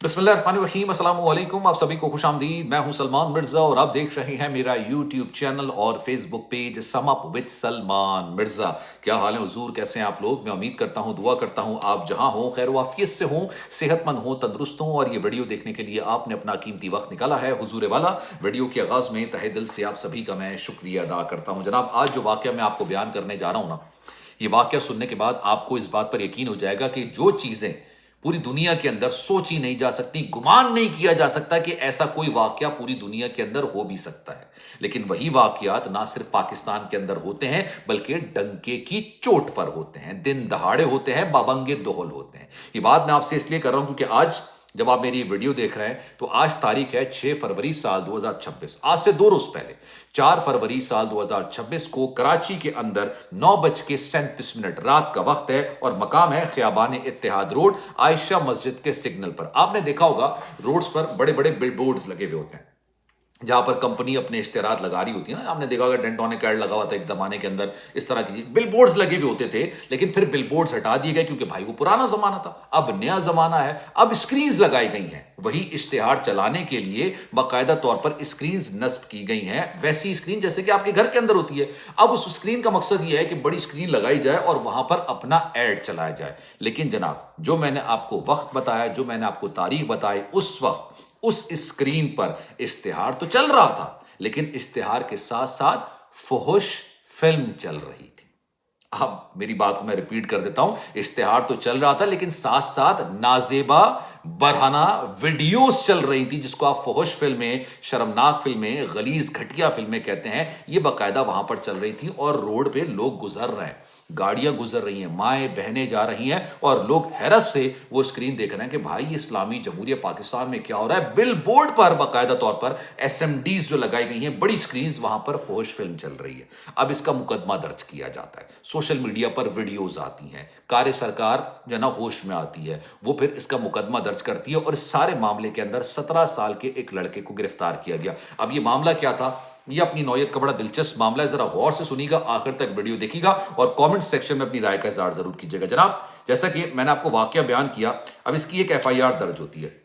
बिस्मिल्लाहिर्रहमानिर्रहीम, अस्सलाम वालेकुम। आप सभी को खुश आमदीद। मैं हूं सलमान मिर्जा और आप देख रहे हैं मेरा यूट्यूब चैनल और Facebook page sum up with Salman Mirza. क्या हाल है हुजूर, कैसे हैं आप लोग? मैं उम्मीद करता हूं, दुआ करता हूं आप जहां हो खैर वाफियत से हो, सेहतमंद हो, तंदुरुस्त हो। और ये वीडियो देखने के लिए आपने अपना कीमती वक्त निकाला है हुजूर वाला। वीडियो के आगाज में तहे दिल से आप सभी का मैं शुक्रिया अदा करता हूँ। जनाब, आज जो वाक्य मैं आपको बयान करने जा रहा हूँ ना, ये वाक्य सुनने के बाद आपको इस बात पर यकीन हो जाएगा कि जो चीजें पूरी दुनिया के अंदर सोची नहीं जा सकती, गुमान नहीं किया जा सकता कि ऐसा कोई वाकया पूरी दुनिया के अंदर हो भी सकता है, लेकिन वही वाकयात ना सिर्फ पाकिस्तान के अंदर होते हैं बल्कि डंके की चोट पर होते हैं, दिन दहाड़े होते हैं, बाबंगे दोहल होते हैं। ये बात मैं आपसे इसलिए कर रहा हूं क्योंकि आज जब आप मेरी वीडियो देख रहे हैं तो आज तारीख है 6 फरवरी साल 2026। आज से 2 रोज पहले 4 फरवरी साल 2026 को कराची के अंदर 9:37 रात का वक्त है और मकाम है खियाबान इत्तेहाद रोड, आयशा मस्जिद के सिग्नल पर। आपने देखा होगा रोड्स पर बड़े बड़े बिलबोर्ड्स लगे हुए होते हैं जहां पर कंपनी अपने इश्तेहार लगा रही होती है ना। आपने देखा होगा डेंटोनिक ऐड लगा हुआ था एक जमाने के अंदर, इस तरह की बिल बोर्ड्स लगे हुए होते थे, लेकिन फिर बिल बोर्ड्स हटा दिए गए क्योंकि भाई वो पुराना जमाना था। अब नया जमाना है, अब स्क्रीन लगाई गई हैं वही इश्तेहार चलाने के लिए बाकायदा तौर पर स्क्रीन नस्ब की गई हैं, वैसी स्क्रीन जैसे कि आपके घर के अंदर होती है। अब उस स्क्रीन का मकसद यह है कि बड़ी स्क्रीन लगाई जाए और वहां पर अपना ऐड चलाया जाए। लेकिन जनाब, जो मैंने आपको वक्त बताया, जो मैंने आपको तारीख बताई, उस वक्त उस स्क्रीन पर इश्तिहार तो चल रहा था, लेकिन इश्तिहार के साथ साथ फुहुश फिल्म चल रही थी। अब मेरी बात को मैं रिपीट कर देता हूं, इश्तिहार तो चल रहा था लेकिन साथ साथ नाजेबा बरहाना वीडियोस चल रही थी, जिसको आप फुहुश फिल्में, शर्मनाक फिल्में, गलीज घटिया फिल्में कहते हैं। ये बाकायदा वहां पर चल रही थी और रोड पे लोग गुजर रहे हैं, गाड़ियां गुजर रही हैं, माएँ बहनें जा रही हैं और लोग हैरत से वो स्क्रीन देख रहे हैं कि भाई इस्लामी जमहूरिया पाकिस्तान में क्या हो रहा है। बिल बोर्ड पर बाकायदा तौर पर एसएमडीज जो लगाई गई हैं, बड़ी स्क्रीन, वहां पर फौज फिल्म चल रही है। अब इसका मुकदमा दर्ज किया जाता है, सोशल मीडिया पर वीडियोज आती हैं, कार्य सरकार जो ना होश में आती है, वो फिर इसका मुकदमा दर्ज करती है और इस सारे मामले के अंदर 17 साल के एक लड़के को गिरफ्तार किया गया। अब ये मामला क्या था, ये अपनी नौयत का बड़ा दिलचस्प मामला है। जरा गौर से सुनिएगा, आखिर तक वीडियो देखिएगा और कमेंट सेक्शन में अपनी राय का इजहार जरूर कीजिएगा। जनाब, जैसा कि मैंने आपको वाकया बयान किया, अब इसकी एक एफआईआर दर्ज होती है।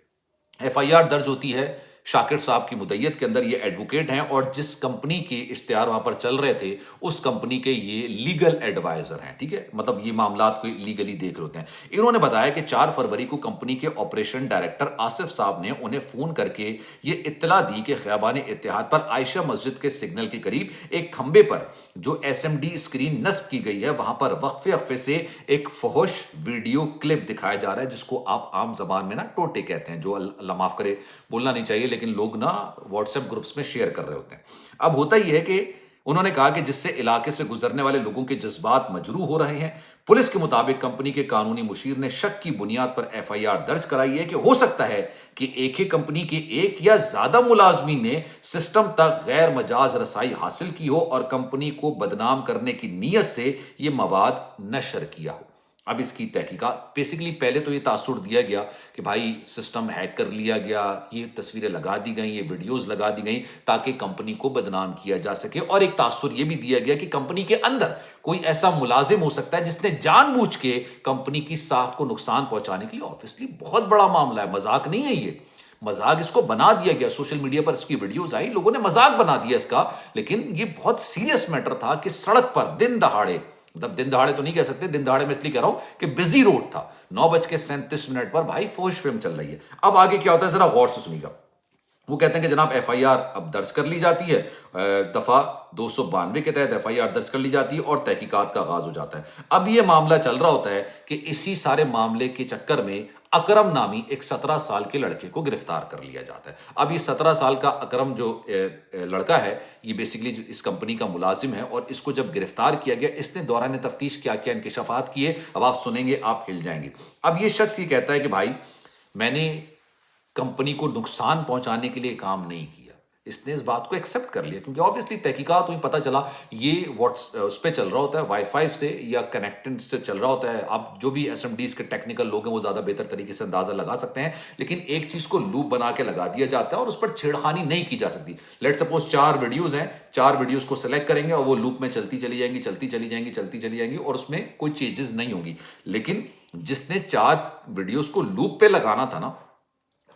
एफआईआर दर्ज होती है शाकिर साहब की मुद्दत के अंदर। ये एडवोकेट हैं और जिस कंपनी के इश्तिहार वहां पर चल रहे थे उस कंपनी के ये लीगल एडवाइजर हैं, ठीक है, मतलब ये मामला को लीगली देख रहे होते हैं। इन्होंने बताया कि 4 फरवरी को कंपनी के ऑपरेशन डायरेक्टर आसिफ साहब ने उन्हें फोन करके ये इत्तला दी कि खियाबान इत्तेहाद पर आयशा मस्जिद के सिग्नल के करीब एक खंबे पर जो एसएमडी स्क्रीन नस्ब की गई है, वहां पर वक्फे वक्फे से एक फहुश वीडियो क्लिप दिखाया जा रहा है, जिसको आप आम जबान में ना टोटे कहते हैं, जो अल्लाह माफ करे बोलना नहीं चाहिए, लेकिन लोग ना व्हाट्सएप ग्रुप्स में शेयर कर रहे होते हैं। अब होता ही है कि उन्होंने कहा कि जिससे इलाके से गुजरने वाले लोगों के जज्बात मजरूह हो रहे हैं। पुलिस के मुताबिक कंपनी के कानूनी मुशीर ने शक की बुनियाद पर एफआईआर दर्ज कराई है कि हो सकता है कि एक ही कंपनी के एक या ज्यादा मुलाजमीन ने सिस्टम तक गैर मजाज रसाई हासिल की हो और कंपनी को बदनाम करने की नीयत से यह मवाद नशर किया हो। अब इसकी तहकीकात, बेसिकली पहले तो ये तासुर दिया गया कि भाई सिस्टम हैक कर लिया गया, ये तस्वीरें लगा दी गई, ये वीडियोस लगा दी गई ताकि कंपनी को बदनाम किया जा सके। और एक तासुर ये भी दिया गया कि कंपनी के अंदर कोई ऐसा मुलाजिम हो सकता है जिसने जानबूझ के कंपनी की साख को नुकसान पहुंचाने के लिए, ऑब्वियसली बहुत बड़ा मामला है, मजाक नहीं है ये, मजाक इसको बना दिया गया। सोशल मीडिया पर इसकी वीडियोस आई, लोगों ने मजाक बना दिया इसका, लेकिन ये बहुत सीरियस मैटर था कि सड़क पर दिन दहाड़े, मतलब दिन दहाड़े तो नहीं कह सकते, दिन दहाड़े में इसलिए कह रहा हूं कि बिजी रोड था, 9:37 पर भाई फौज फिल्म चल रही है। अब आगे क्या होता है जरा गौर से सुनिएगा। वो कहते हैं कि जनाब एफआईआर अब दर्ज कर ली जाती है, दफा 292 के तहत एफआईआर दर्ज कर ली जाती है और तहकीकात का आगाज हो जाता है। अब ये मामला चल रहा होता है कि इसी सारे मामले के चक्कर में अकरम नामी एक 17 साल के लड़के को गिरफ्तार कर लिया जाता है। अब ये 17 साल का अकरम जो लड़का है, ये बेसिकली इस कंपनी का मुलाजिम है और इसको जब गिरफ्तार किया गया, इसने दौरान तफ्तीश क्या क्या इंकशाफात किए, अब आप सुनेंगे आप हिल जाएंगे। अब ये शख्स ये कहता है कि भाई मैंने कंपनी को नुकसान पहुंचाने के लिए काम नहीं किया। इसने इस बात को एक्सेप्ट कर लिया क्योंकि ऑब्वियसली तहकीकात हुई, पता चला ये उस पे चल रहा होता है, वाईफाई से या कनेक्टेड से चल रहा होता है। अब जो भी एसएमडीज के टेक्निकल लोग हैं वो ज्यादा बेहतर तरीके से अंदाजा लगा सकते हैं, लेकिन एक चीज को लूप बना के लगा दिया जाता है और उस पर छेड़खानी नहीं की जा सकती। लेट सपोज 4 वीडियोज हैं, 4 वीडियोज को सिलेक्ट करेंगे और वो लूप में चलती चली जाएंगी, चलती चली जाएंगी, चलती चली जाएंगी और उसमें कोई चेंजेस नहीं होगी। लेकिन जिसने 4 वीडियोज को लूप पे लगाना था ना,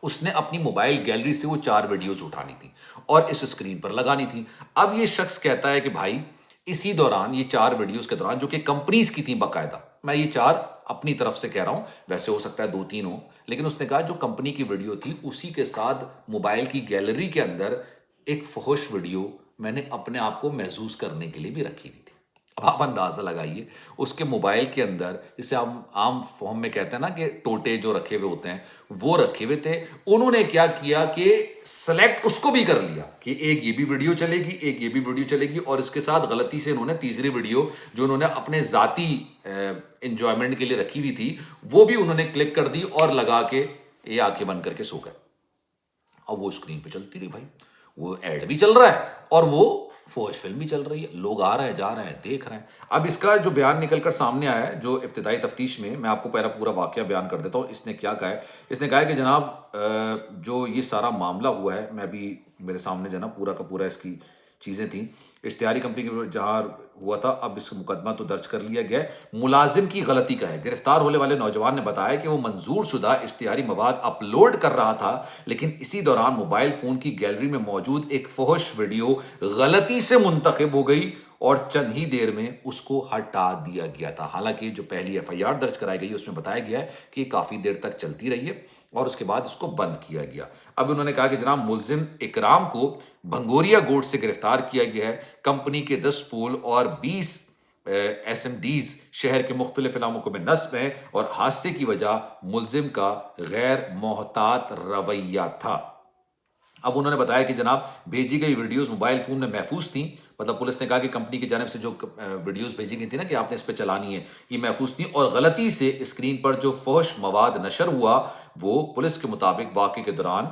اس نے اپنی موبائل گیلری سے وہ 4 ویڈیوز اٹھانی تھی اور اس اسکرین پر لگانی تھی۔ اب یہ شخص کہتا ہے کہ بھائی اسی دوران، یہ 4 ویڈیوز کے دوران، جو کہ کمپنیز کی تھیں باقاعدہ، میں یہ 4 اپنی طرف سے کہہ رہا ہوں، ویسے ہو سکتا ہے 2-3 ہوں، لیکن اس نے کہا جو کمپنی کی ویڈیو تھی اسی کے ساتھ موبائل کی گیلری کے اندر ایک فحش ویڈیو میں نے اپنے آپ کو محظوظ کرنے کے لیے بھی رکھی ہوئی تھی۔ اب آپ اندازہ لگائیے اس کے موبائل کے اندر، جسے ہم عام فارم میں کہتے ہیں نا کہ ٹوٹے جو رکھے ہوئے ہوتے ہیں، وہ رکھے ہوئے تھے۔ انہوں نے کیا کیا کہ سلیکٹ اس کو بھی کر لیا کہ ایک یہ بھی ویڈیو چلے گی، ایک یہ بھی ویڈیو چلے گی، اور اس کے ساتھ غلطی سے انہوں نے تیسری ویڈیو جو انہوں نے اپنے ذاتی انجوائمنٹ کے لیے رکھی ہوئی تھی وہ بھی انہوں نے کلک کر دی اور لگا کے یہ آنکھیں بند کر کے سو گئے۔ اب وہ اسکرین پہ چلتی رہی بھائی، وہ ایڈ بھی چل رہا ہے اور وہ فوج فلم بھی چل رہی ہے، لوگ آ رہے ہیں جا رہے ہیں دیکھ رہے ہیں۔ اب اس کا جو بیان نکل کر سامنے آیا ہے، جو ابتدائی تفتیش میں آپ کو پہلا پورا واقعہ بیان کر دیتا ہوں۔ اس نے کیا کہا ہے؟ اس نے کہا ہے کہ جناب جو یہ سارا معاملہ ہوا ہے، میں بھی میرے سامنے جو ہے نا پورا کا پورا اس کی چیزیں تھیں، اشتہاری کمپنی کے جہاں ہوا تھا، اب اس کا مقدمہ تو درج کر لیا گیا ہے۔ ملازم کی غلطی کا ہے۔ گرفتار ہونے والے نوجوان نے بتایا کہ وہ منظور شدہ اشتہاری مواد اپلوڈ کر رہا تھا، لیکن اسی دوران موبائل فون کی گیلری میں موجود ایک فحش ویڈیو غلطی سے منتخب ہو گئی اور چند ہی دیر میں اس کو ہٹا دیا گیا تھا۔ حالانکہ جو پہلی FIR درج کرائی گئی ہے اس میں بتایا گیا ہے کہ یہ کافی دیر تک چلتی رہی ہے اور اس کے بعد اس کو بند کیا گیا۔ اب انہوں نے کہا کہ جناب ملزم اکرام کو بھنگوریا گوٹ سے گرفتار کیا گیا ہے۔ کمپنی کے 10 پول اور 20 SMDs شہر کے مختلف علاقوں میں نصب ہیں اور حادثے کی وجہ ملزم کا غیر محتاط رویہ تھا۔ اب انہوں نے بتایا کہ جناب بھیجی گئی ویڈیوز موبائل فون میں محفوظ تھیں، مطلب پولیس نے کہا کہ کمپنی کی جانب سے جو ویڈیوز بھیجی گئی تھی نا کہ آپ نے اس پہ چلانی ہے، یہ محفوظ تھیں، اور غلطی سے اسکرین پر جو فحش مواد نشر ہوا وہ پولیس کے مطابق واقعے کے دوران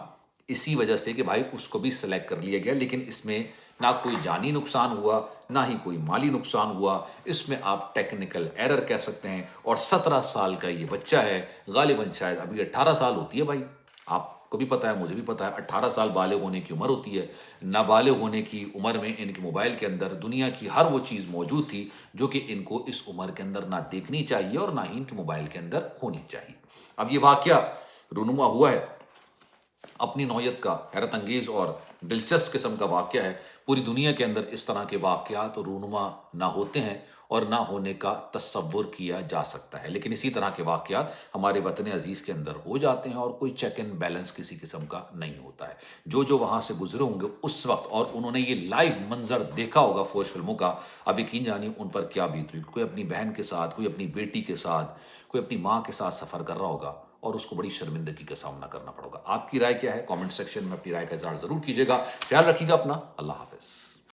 اسی وجہ سے کہ بھائی اس کو بھی سلیکٹ کر لیا گیا، لیکن اس میں نہ کوئی جانی نقصان ہوا نہ ہی کوئی مالی نقصان ہوا۔ اس میں آپ ٹیکنیکل ایرر کہہ سکتے ہیں، اور 17 سال کا یہ بچہ ہے، غالباً شاید ابھی 18 سال ہوتی ہے بھائی، آپ کو بھی پتا ہے مجھے بھی پتا ہے 18 سال بالغ ہونے کی عمر ہوتی ہے۔ نابالغ ہونے کی عمر میں ان کے موبائل کے اندر دنیا کی ہر وہ چیز موجود تھی جو کہ ان کو اس عمر کے اندر نہ دیکھنی چاہیے اور نہ ہی ان کے موبائل کے اندر ہونی چاہیے۔ اب یہ واقعہ رونما ہوا ہے، اپنی نوعیت کا حیرت انگیز اور دلچسپ قسم کا واقعہ ہے۔ پوری دنیا کے اندر اس طرح کے واقعات رونما نہ ہوتے ہیں اور نہ ہونے کا تصور کیا جا سکتا ہے، لیکن اسی طرح کے واقعات ہمارے وطن عزیز کے اندر ہو جاتے ہیں اور کوئی چیک اینڈ بیلنس کسی قسم کا نہیں ہوتا ہے۔ جو وہاں سے گزرے ہوں گے اس وقت، اور انہوں نے یہ لائیو منظر دیکھا ہوگا فوج فلموں کا، اب یقین جانیے ان پر کیا بیت ہوئی۔ کوئی اپنی بہن کے ساتھ، کوئی اپنی بیٹی کے ساتھ، کوئی اپنی ماں کے ساتھ سفر کر رہا ہوگا اور اس کو بڑی شرمندگی کا سامنا کرنا پڑے گا۔ آپ کی رائے کیا ہے؟ کامنٹ سیکشن میں اپنی رائے کا اظہار ضرور کیجیے گا۔ خیال رکھیے گا اپنا۔ اللہ حافظ۔